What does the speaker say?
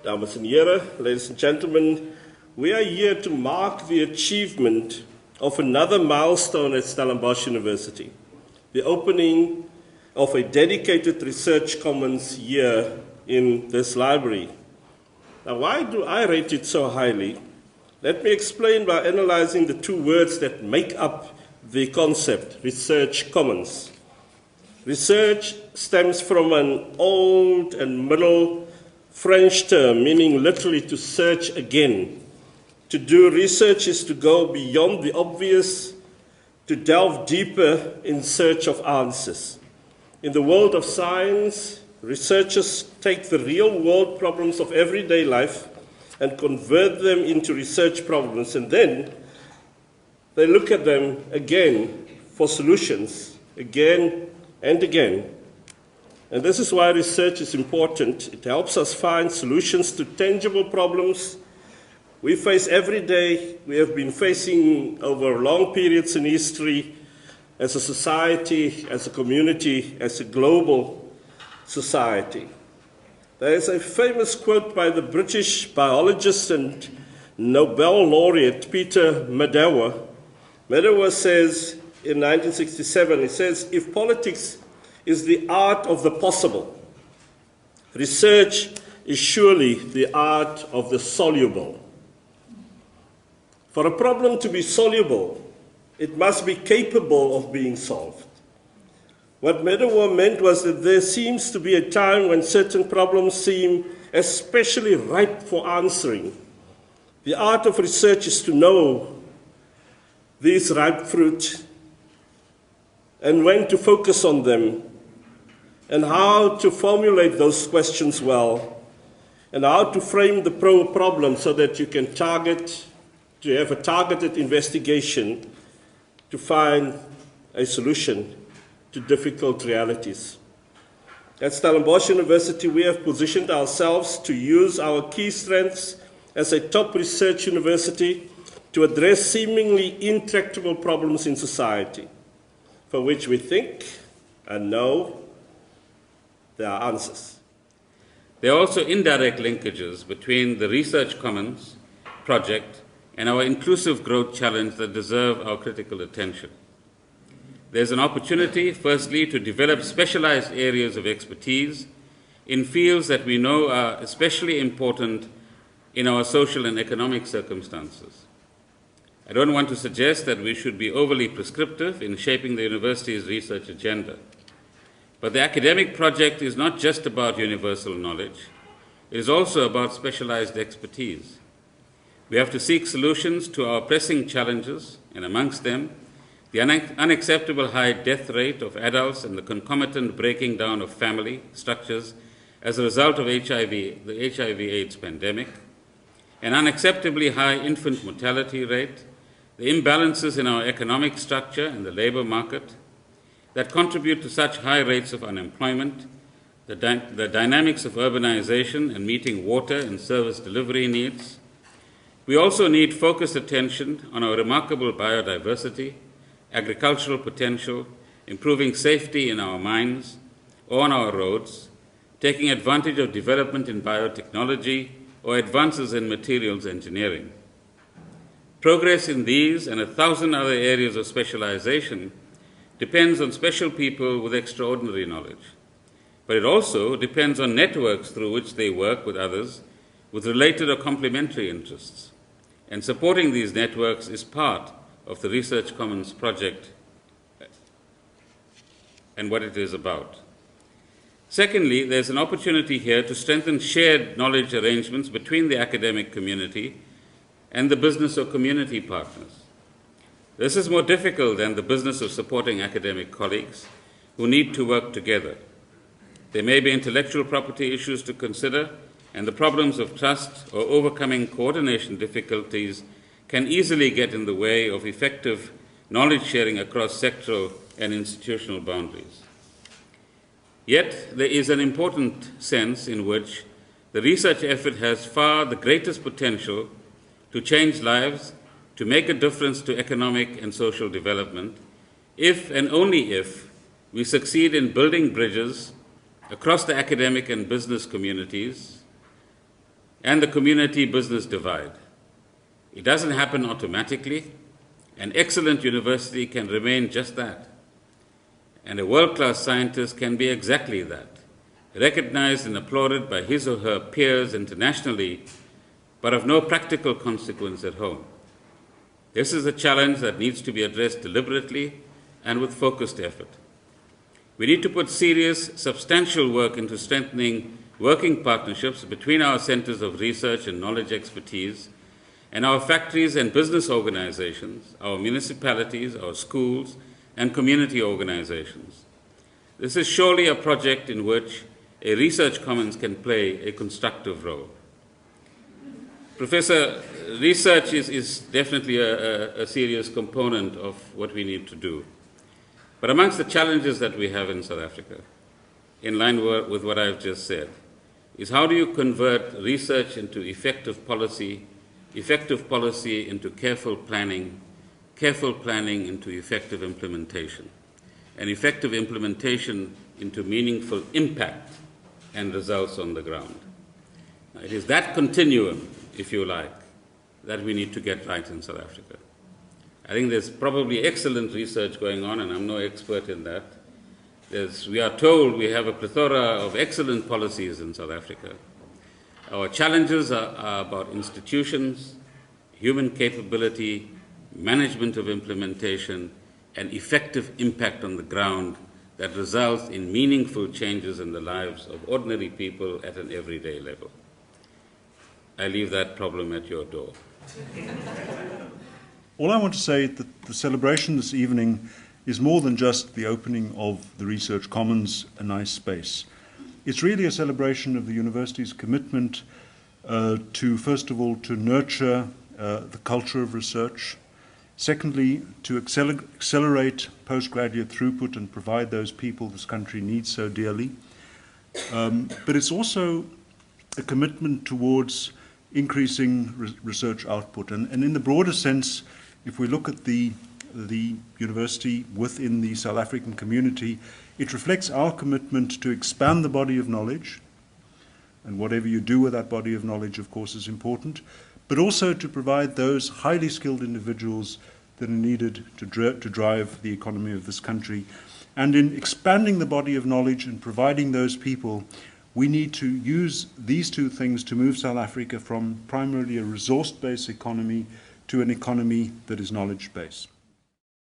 Dames en heren, ladies and gentlemen, we are here to mark the achievement of another milestone at Stellenbosch University, the opening of a dedicated research commons here in this library. Now, why do I rate it so highly? Let me explain by analyzing the two words that make up the concept, research commons. Research stems from an old and Middle French term, meaning literally to search again. To do research is to go beyond the obvious, to delve deeper in search of answers. In the world of science, researchers take the real-world problems of everyday life and convert them into research problems, and then they look at them again for solutions, again and again. And this is why research is important. It helps us find solutions to tangible problems we face every day, we have been facing over long periods in history as a society, as a community, as a global society. There is a famous quote by the British biologist and Nobel laureate Peter Medawar. Medawar says in 1967, he says, if politics is the art of the possible, research is surely the art of the soluble. For a problem to be soluble, it must be capable of being solved. What Medawar meant was that there seems to be a time when certain problems seem especially ripe for answering. The art of research is to know these ripe fruit and when to focus on them, and how to formulate those questions well, and how to frame the problem so that you can to have a targeted investigation to find a solution to difficult realities. At Stellenbosch University, we have positioned ourselves to use our key strengths as a top research university to address seemingly intractable problems in society, for which we think and know there are answers. There are also indirect linkages between the Research Commons project and our inclusive growth challenge that deserve our critical attention. There's an opportunity, firstly, to develop specialized areas of expertise in fields that we know are especially important in our social and economic circumstances. I don't want to suggest that we should be overly prescriptive in shaping the university's research agenda. But the academic project is not just about universal knowledge. It is also about specialized expertise. We have to seek solutions to our pressing challenges, and amongst them, the unacceptable high death rate of adults and the concomitant breaking down of family structures as a result of the HIV/AIDS pandemic, an unacceptably high infant mortality rate, the imbalances in our economic structure and the labor market that contribute to such high rates of unemployment, the dynamics of urbanization and meeting water and service delivery needs. We also need focused attention on our remarkable biodiversity, agricultural potential, improving safety in our mines or on our roads, taking advantage of development in biotechnology or advances in materials engineering. Progress in these and 1,000 other areas of specialization depends on special people with extraordinary knowledge, but it also depends on networks through which they work with others with related or complementary interests. And supporting these networks is part of the Research Commons project and what it is about. Secondly, there's an opportunity here to strengthen shared knowledge arrangements between the academic community and the business or community partners. This is more difficult than the business of supporting academic colleagues who need to work together. There may be intellectual property issues to consider, and the problems of trust or overcoming coordination difficulties can easily get in the way of effective knowledge sharing across sectoral and institutional boundaries. Yet, there is an important sense in which the research effort has far the greatest potential to change lives, to make a difference to economic and social development, if and only if we succeed in building bridges across the academic and business communities and the community-business divide. It doesn't happen automatically. An excellent university can remain just that. And a world-class scientist can be exactly that, recognized and applauded by his or her peers internationally, but of no practical consequence at home. This is a challenge that needs to be addressed deliberately and with focused effort. We need to put serious, substantial work into strengthening working partnerships between our centers of research and knowledge expertise and our factories and business organizations, our municipalities, our schools, and community organizations. This is surely a project in which a research commons can play a constructive role. Professor, research is definitely a serious component of what we need to do. But amongst the challenges that we have in South Africa, in line with what I've just said, is how do you convert research into effective policy into careful planning into effective implementation, and effective implementation into meaningful impact and results on the ground. Now, it is that continuum, if you like, that we need to get right in South Africa. I think there's probably excellent research going on, and I'm no expert in that. We are told we have a plethora of excellent policies in South Africa. Our challenges are about institutions, human capability, management of implementation, and effective impact on the ground that results in meaningful changes in the lives of ordinary people at an everyday level. I leave that problem at your door. All I want to say is that the celebration this evening is more than just the opening of the Research Commons, a nice space. It's really a celebration of the university's commitment to, first of all, to nurture the culture of research. Secondly, to accelerate postgraduate throughput and provide those people this country needs so dearly. But it's also a commitment towards increasing research output. And in the broader sense, if we look at the university within the South African community, it reflects our commitment to expand the body of knowledge, and whatever you do with that body of knowledge, of course, is important, but also to provide those highly skilled individuals that are needed to drive the economy of this country. And in expanding the body of knowledge and providing those people, we need to use these two things to move South Africa from primarily a resource-based economy to an economy that is knowledge-based.